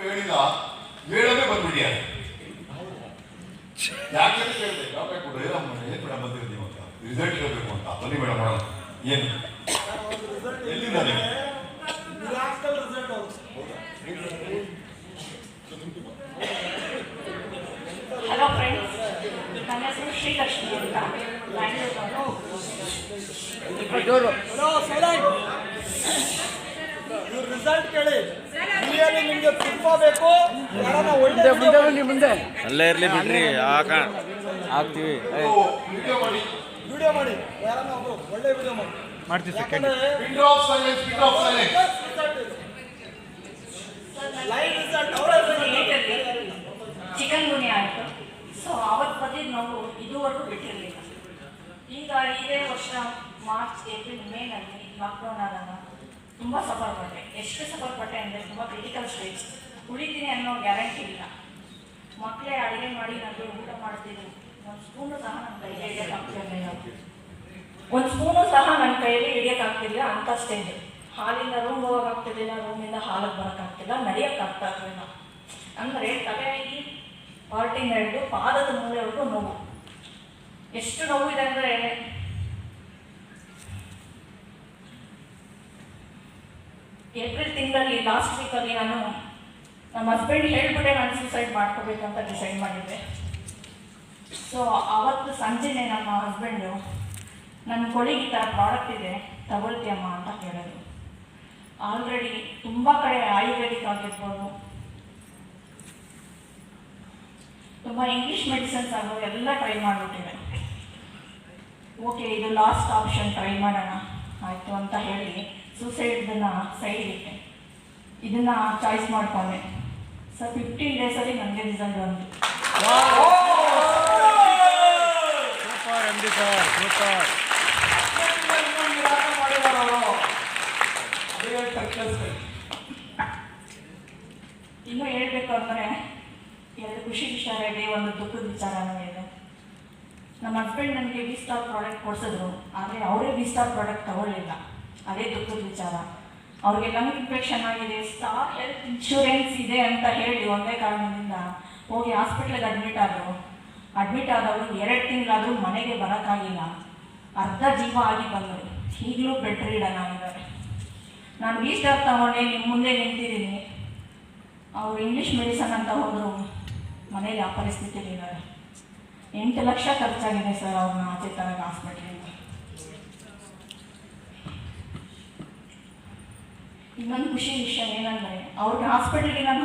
ಹೇಳಿಲ್ಲ, ಹೇಳೋದೇ ಬಂದ್ಬಿಟ್ಟಿದ್ದಾರೆ. ಯಾಕೆ ಕೇಳಿದೆ, ಡಾಕ್ಟರ್ ಕೂಡ ಏನು ಮೇಡಮ್ ಬಂದಿರ್ತೀವಿ ಅಂತ, ರಿಸಲ್ಟ್ ಇರಬೇಕು ಅಂತ. ಬನ್ನಿ ಮೇಡಮ್ ಮಾಡೋಣ. ಏನು ಎಲ್ಲಿಂದ ನೀವು? ಹಲೋ ಫ್ರೆಂಡ್ಸ್, ನನ್ನ ಹೆಸರು ಶ್ರೀಲಕ್ಷ್ಮಿ ಅಂತ, ಬ್ಯಾಂಗ್ಳೂರು. ರಿಸಲ್ಟ್ ಕೇಳಿ, ನಿಮಗೆ ತುಂಬಾ ಬೇಕು. ಮುಂದೆ ಅಲ್ಲೇ ಇರ್ಲಿ ಬಿಡ್ರಿ, ಹಾಕ್ತೀವಿ. ವಿಡಿಯೋ ಮಾಡಿ, ಯಾರನ್ನ ಒಬ್ರು ಒಳ್ಳೆ ವಿಡಿಯೋ ಮಾಡ್ತೀವಿ. ಲೈವ್ ರಿಸಲ್ಟ್ ಚಿಕನ್ ಗುಣಿ ಆಯಿತು. ಸೊ ಅವತ್ತು ಬಂದಿದ್ದು ನಾವು ಇದುವರೆಗೂ ಬಿಟ್ಟಿರಲಿಲ್ಲ. ಈಗ ಇದೇ ವರ್ಷ ಮಾರ್ಚ್ ಏಪ್ರಿಲ್ ಮೇನಲ್ಲಿ ಲಾಕ್ಡೌನ್ ಆದಾಗ ತುಂಬ ಸಫರ್ ಪಟ್ಟೆ. ಎಷ್ಟು ಸಫರ್ ಪಟ್ಟೆ ಅಂದರೆ ತುಂಬ ಕ್ರಿಟಿಕಲ್ ಸ್ಟೇಜ್. ಉಳಿತೀನಿ ಅನ್ನೋ ಗ್ಯಾರಂಟಿ ಇಲ್ಲ. ಮಕ್ಕಳೇ ಅಡುಗೆ ಮಾಡಿ ನನಗೆ ಊಟ ಮಾಡ್ತಿದ್ರು. ಒಂದು ಸ್ಪೂನು ಸಹ ನನ್ನ ಕೈಗೆ ಹಿಡಿಯೋಕ್ಕಾಗ್ತಿರಲಿಲ್ಲ. ಒಂದು ಸ್ಪೂನು ಸಹ ನನ್ನ ಕೈಯಲ್ಲಿ ಹಿಡಿಯೋಕ್ಕಾಗ್ತಿಲ್ಲ ಅಂಥ ಸ್ಟೇಜ್. ಹಾಲಿಂದ ರೂಮ್ ಹೋಗೋಕ್ಕಾಗ್ತಿರ್ಲಿಲ್ಲ, ರೂಮಿಂದ ಹಾಲಿಗೆ ಬರೋಕ್ಕಾಗ್ತಿಲ್ಲ, ನಡೆಯೋಕ್ಕಾಗ್ತಾ ಇರಲಿಲ್ಲ. ಅಂದರೆ ತಲೆಯಾಗಿ ಪಾರ್ಟಿಂದ ಹಿಡಿದು ಪಾದದ ಮೂಲೆವರೆಗೂ ನೋವು. ಎಷ್ಟು ನೋವಿದೆ ಅಂದರೆ ಏಪ್ರಿಲ್ ತಿಂಗಳಲ್ಲಿ ಲಾಸ್ಟ್ ವೀಕಲ್ಲಿ ನಾನು ನಮ್ಮ ಹಸ್ಬೆಂಡ್ ಹೇಳ್ಬಿಟ್ಟೆ ನಾನು ಸೂಸೈಡ್ ಮಾಡ್ಕೋಬೇಕಂತ ಡಿಸೈಡ್ ಮಾಡಿದ್ದೆ. ಸೊ ಆವತ್ತು ಸಂಜೆನೇ ನಮ್ಮ ಹಸ್ಬೆಂಡು ನನ್ನ ಕೊಳಿಗೆ ಈ ಥರ ಪ್ರಾಡಕ್ಟ್ ಇದೆ ತಗೊಳ್ತೀಯಮ್ಮ ಅಂತ ಕೇಳಿದ್ರು. ಆಲ್ರೆಡಿ ತುಂಬ ಕಡೆ ಆಯುರ್ವೇದಿಕ್ ಆಗಿರ್ಬೋದು, ತುಂಬ ಇಂಗ್ಲೀಷ್ ಮೆಡಿಸಿನ್ಸ್ ಆಗೋದು ಎಲ್ಲ ಟ್ರೈ ಮಾಡಿಬಿಟ್ಟಿದೆ. ಓಕೆ, ಇದು ಲಾಸ್ಟ್ ಆಪ್ಷನ್, ಟ್ರೈ ಮಾಡೋಣ ಆಯಿತು ಅಂತ ಹೇಳಿ ಸೂಸೈಡನ್ನು ಸೈಡ್ ಇಟ್ಟೆ. ಇದನ್ನು ಚಾಯ್ಸ್ ಮಾಡ್ಕೊಂಡೆ. ಸರ್ 15 ಡೇಸಲ್ಲಿ ನನಗೆ ರಿಸಲ್ಟ್ ಬಂತು. ಇನ್ನೂ ಹೇಳ್ಬೇಕು ಅಂದರೆ ಎರಡು ಖುಷಿ ವಿಚಾರ ಇದೆ, ಒಂದು ದುಃಖದ ವಿಚಾರನೂ ಇದೆ. ನಮ್ಮ ಹಸ್ಬೆಂಡ್ ನನಗೆ ವಿ ಸ್ಟಾರ್ ಪ್ರಾಡಕ್ಟ್ ಕೊಡಿಸಿದ್ರು, ಆದರೆ ಅವರೇ ವಿ ಸ್ಟಾರ್ ಪ್ರಾಡಕ್ಟ್ ತಗೊಳ್ಳಿಲ್ಲ. ಅದೇ ದುಃಖದ ವಿಚಾರ. ಅವ್ರಿಗೆ ಲಂಗ್ ಇನ್ಫೆಕ್ಷನ್ ಆಗಿದೆ, ಸ್ಟಾರ್ ಹೆಲ್ತ್ ಇನ್ಶೂರೆನ್ಸ್ ಇದೆ ಅಂತ ಹೇಳಿ ಒಂದೇ ಕಾರಣದಿಂದ ಹೋಗಿ ಹಾಸ್ಪಿಟ್ಲಿಗೆ ಅಡ್ಮಿಟ್ ಆದರು. ಅಡ್ಮಿಟ್ ಆದವರು 2 ತಿಂಗಳಾದರೂ ಮನೆಗೆ ಬರೋಕ್ಕಾಗಿಲ್ಲ. ಅರ್ಧ ಜೀವ ಆಗಿ ಬಂದರು. ಈಗಲೂ ಬೆಡ್ ರಿಡನ್ ಆಗಿದ್ದಾರೆ. ನಾನು ವಿ ಸ್ಟಾರ್ ತಗೊಂಡೆ, ನಿಮ್ಮ ಮುಂದೆ ನಿಂತಿದ್ದೀನಿ. ಅವರು ಇಂಗ್ಲೀಷ್ ಮೆಡಿಸನ್ ಅಂತ ಹೋದರು, ಮನೇಲಿ ಆ ಪರಿಸ್ಥಿತಿಲಿದ್ದಾರೆ. 8 ಲಕ್ಷ ಖರ್ಚಾಗಿದೆ ಸರ್ ಅವ್ರನ್ನ ಆಚೆ ತರಗ ಹಾಸ್ಪಿಟ್ಲಿಂದ. ಇನ್ನೊಂದು ಖುಷಿ ವಿಷಯ ಏನಂದರೆ, ಅವ್ರಿಗೆ ಹಾಸ್ಪಿಟ್ಲಿಗೆ ನಾನು